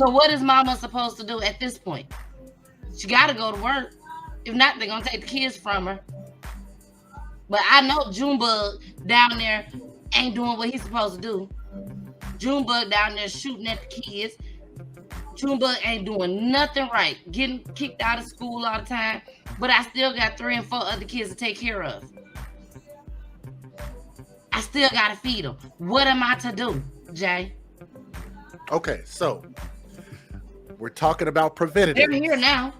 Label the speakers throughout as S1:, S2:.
S1: So what is mama supposed to do at this point? She got to go to work. If not, they're going to take the kids from her. But I know Junebug down there ain't doing what he's supposed to do. Junebug down there shooting at the kids. Junebug ain't doing nothing right. Getting kicked out of school all the time. But I still got 3 and 4 other kids to take care of. I still got to feed them. What am I to do, Jay?
S2: Okay, so we're talking about preventatives.
S1: They're here now.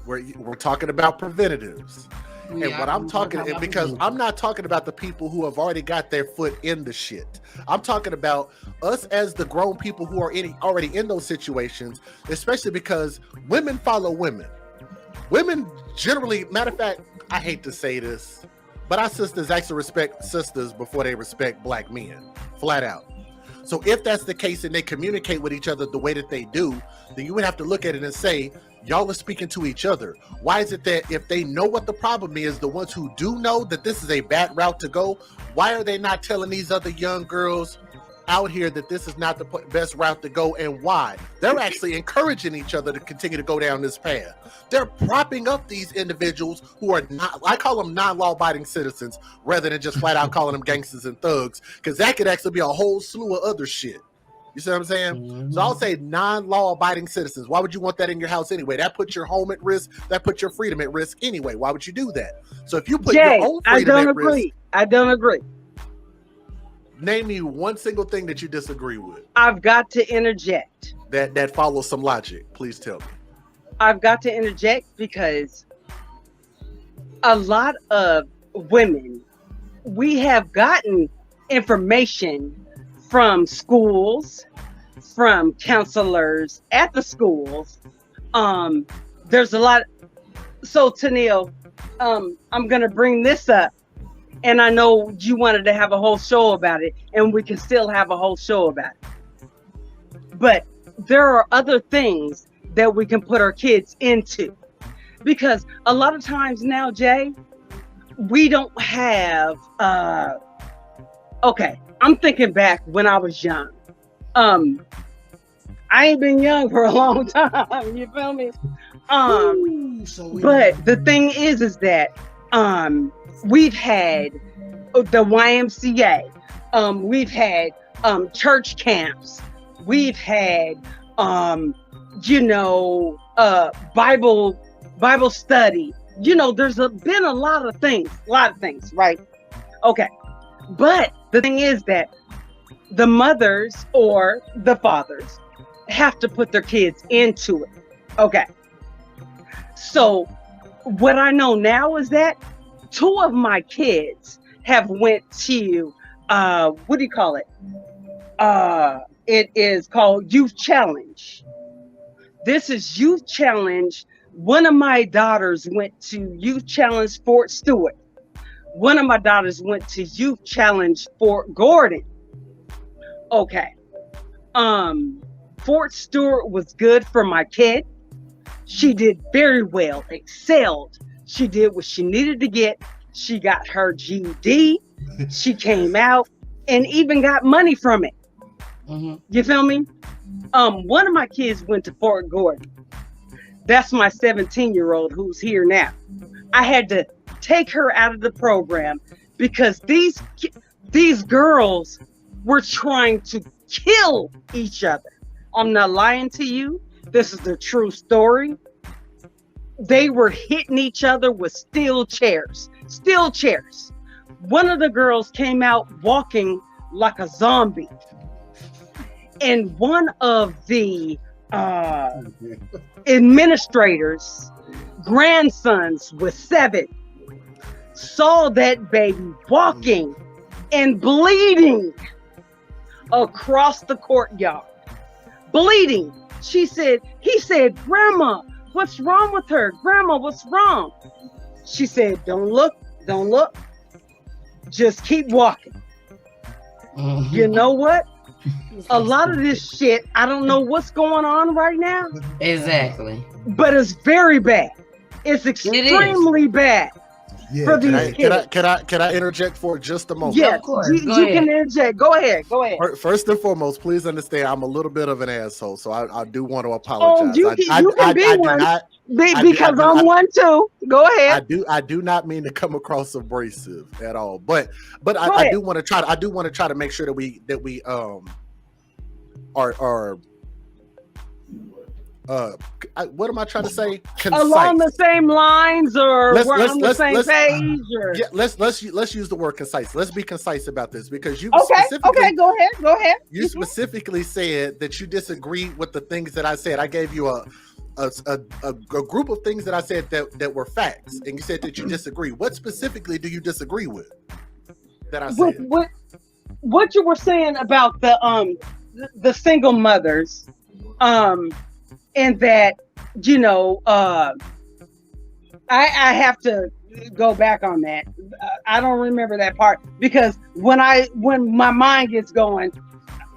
S2: We're talking about preventatives. And what I'm talking, because I'm not talking about the people who have already got their foot in the shit. I'm talking about us as the grown people who are already in those situations, especially because women follow women. Women generally, matter of fact, I hate to say this, but our sisters actually respect sisters before they respect black men, flat out. So if that's the case and they communicate with each other the way that they do, then you would have to look at it and say, y'all are speaking to each other. Why is it that if they know what the problem is, the ones who do know that this is a bad route to go, why are they not telling these other young girls out here that this is not the best route to go, and why? They're actually encouraging each other to continue to go down this path. They're propping up these individuals who are not, I call them non-law abiding citizens rather than just flat out calling them gangsters and thugs, because that could actually be a whole slew of other shit. You see what I'm saying? Mm-hmm. So I'll say non-law abiding citizens. Why would you want that in your house anyway? That puts your home at risk. That puts your freedom at risk anyway. Why would you do that? So if you put your own freedom at risk.
S3: I don't agree.
S2: Name me one single thing that you disagree with.
S3: I've got to interject.
S2: That follows some logic. Please tell me.
S3: I've got to interject because a lot of women, we have gotten information from schools, from counselors at the schools. There's a lot. So Tennille, I'm going to bring this up. And I know you wanted to have a whole show about it, and we can still have a whole show about it. But there are other things that we can put our kids into. Because a lot of times now, Jay, we don't have, okay, I'm thinking back when I was young. I ain't been young for a long time, you feel me? But the thing is that, we've had the YMCA, we've had church camps, we've had Bible study. There's been a lot of things, right? Okay, but the thing is that the mothers or the fathers have to put their kids into it. Okay, so what I know now is that 2 of my kids have went to, what do you call it? It is called Youth Challenge. This is Youth Challenge. One of my daughters went to Youth Challenge Fort Stewart. One of my daughters went to Youth Challenge Fort Gordon. Okay. Fort Stewart was good for my kid. She did very well, excelled. She did what she needed to get. She got her GED. She came out and even got money from it. Mm-hmm. You feel me? One of my kids went to Fort Gordon. That's my 17-year-old who's here now. I had to take her out of the program because these girls were trying to kill each other. I'm not lying to you. This is the true story. They were hitting each other with steel chairs. One of the girls came out walking like a zombie. And one of the administrators' grandsons was 7, saw that baby walking and bleeding across the courtyard. Bleeding. He said, Grandma, what's wrong with her? Grandma, what's wrong? She said, don't look. Just keep walking. Mm-hmm. You know what? A lot of this shit, I don't know what's going on right now.
S1: Exactly.
S3: But it's very bad. It's extremely bad. for these kids.
S2: Can I interject for just a moment?
S3: Yeah,
S1: Of course.
S3: you can interject. Go ahead.
S2: First and foremost, please understand I'm a little bit of an asshole, so I do want to apologize.
S3: You can be one. Because I'm one too. Go ahead.
S2: I do not mean to come across abrasive at all, but I do want to try to make sure that we are what am I trying to say? Concise.
S3: Along the same lines, or we're on the same page, or
S2: yeah, let's use the word concise. Let's be concise about this because you
S3: go ahead.
S2: You specifically said that you disagree with the things that I said. I gave you a group of things that I said that were facts, and you said that you disagree. What specifically do you disagree with? That I said.
S3: What you were saying about the single mothers, and that I have to go back on that. I don't remember that part because when my mind gets going,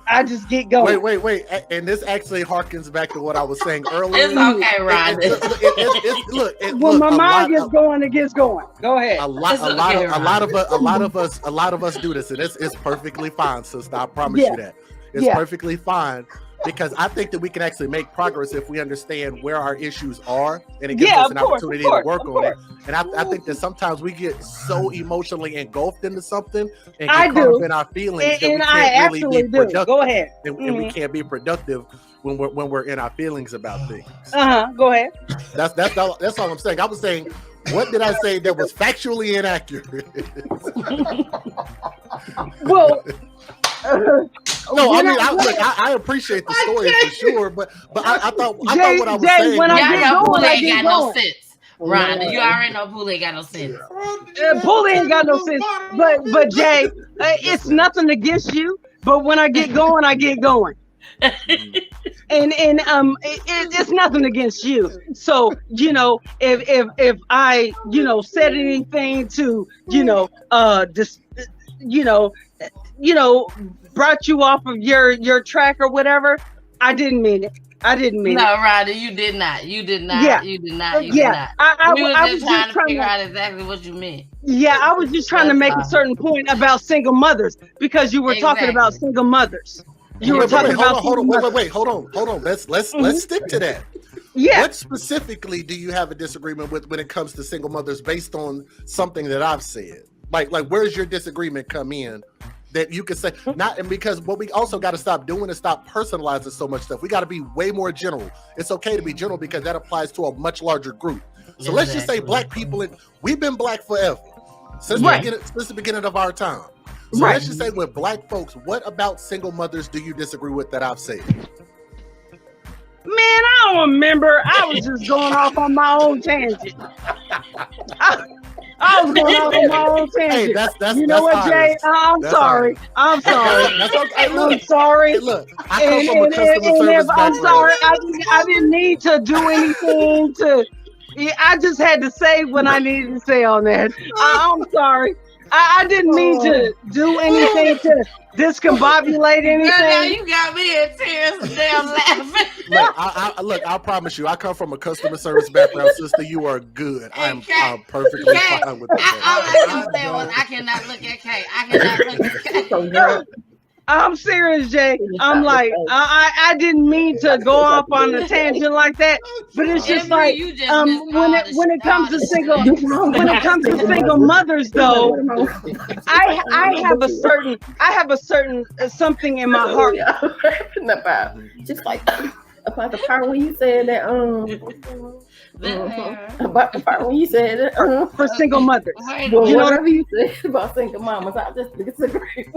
S3: I just get going.
S2: Wait. And this actually harkens back to what I was saying earlier.
S1: It's okay, Ron.
S3: When my mind gets going, it gets going. Go ahead.
S2: A lot of us do this, and it's perfectly fine, sister. I promise you that. It's perfectly fine. Because I think that we can actually make progress if we understand where our issues are, and it gives us an opportunity to work on it. And I think that sometimes we get so emotionally engulfed into something and get caught up in our feelings that we can't really be productive.
S3: Go ahead.
S2: And we can't be productive when we're in our feelings about things.
S3: Go ahead.
S2: That's all I'm saying. I was saying, what did I say that was factually inaccurate?
S3: Well.
S2: No, I mean, I appreciate the story for sure, but I thought what I was saying.
S3: When I get going, I get
S1: no sense. Ron, you already know Poole ain't got no sense.
S3: Poole ain't got no sense. But Jay, it's nothing against you. But when I get going, I get going. And it's nothing against you. So if I said anything to brought you off of your track or whatever, I didn't mean it. No,
S1: Roddy, you did not. You did not.
S3: Yeah.
S1: You did not.
S3: You did not. I
S1: was just trying to figure out exactly what you meant.
S3: Yeah, I was just trying to make a certain point about single mothers because you were talking about single mothers. You were talking about
S2: hold on. Let's stick to that.
S3: Yeah.
S2: What specifically do you have a disagreement with when it comes to single mothers based on something that I've said? Like where's your disagreement come in? That you could say not, and because what we also got to stop doing is stop personalizing so much stuff. We got to be way more general. It's okay to be general because that applies to a much larger group. So let's just say black people, and we've been black forever since the beginning of our time. So let's just say with black folks, what about single mothers do you disagree with that I've said?
S3: Man, I don't remember. I was just going off on my own tangent. I was going off on my own tangent.
S2: Hey, that's
S3: you know what, Jay? I'm sorry. I'm sorry.
S2: That's okay. Hey, look,
S3: I'm sorry.
S2: Hey, look, I come from a customer service background.
S3: I'm sorry. I didn't need to do anything to. I just had to say what I needed to say on that. I'm sorry. I didn't mean to do anything to discombobulate anything.
S1: Now you got me in tears, damn laughing.
S2: Look, I promise you, I come from a customer service background, sister. You are good. I'm perfectly fine with that.
S1: All I can say was I cannot look at Kay. I cannot look at Kay.
S3: I'm serious, Jay. I'm like, I didn't mean to go off on a tangent like that, but it's just like when it comes to single mothers, though, I have a certain something in my heart
S4: just like about the part when you said that about the part when you said that
S3: for single mothers.
S4: Well, whatever you said about single mamas, I just disagree.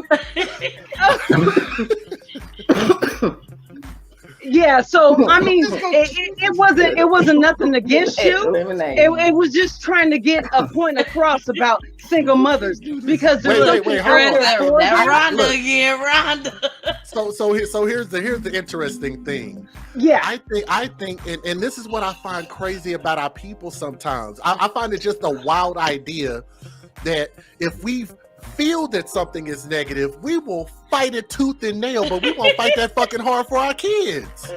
S3: Yeah, so I mean, it wasn't nothing against you. It was just trying to get a point across about single mothers because
S2: wait, hold on.
S1: Rhonda again, Rhonda.
S2: So here's the interesting thing.
S3: Yeah,
S2: I think, and this is what I find crazy about our people sometimes. I find it just a wild idea that if we feel that something is negative, we will fight it tooth and nail, but we won't fight that fucking hard for our kids.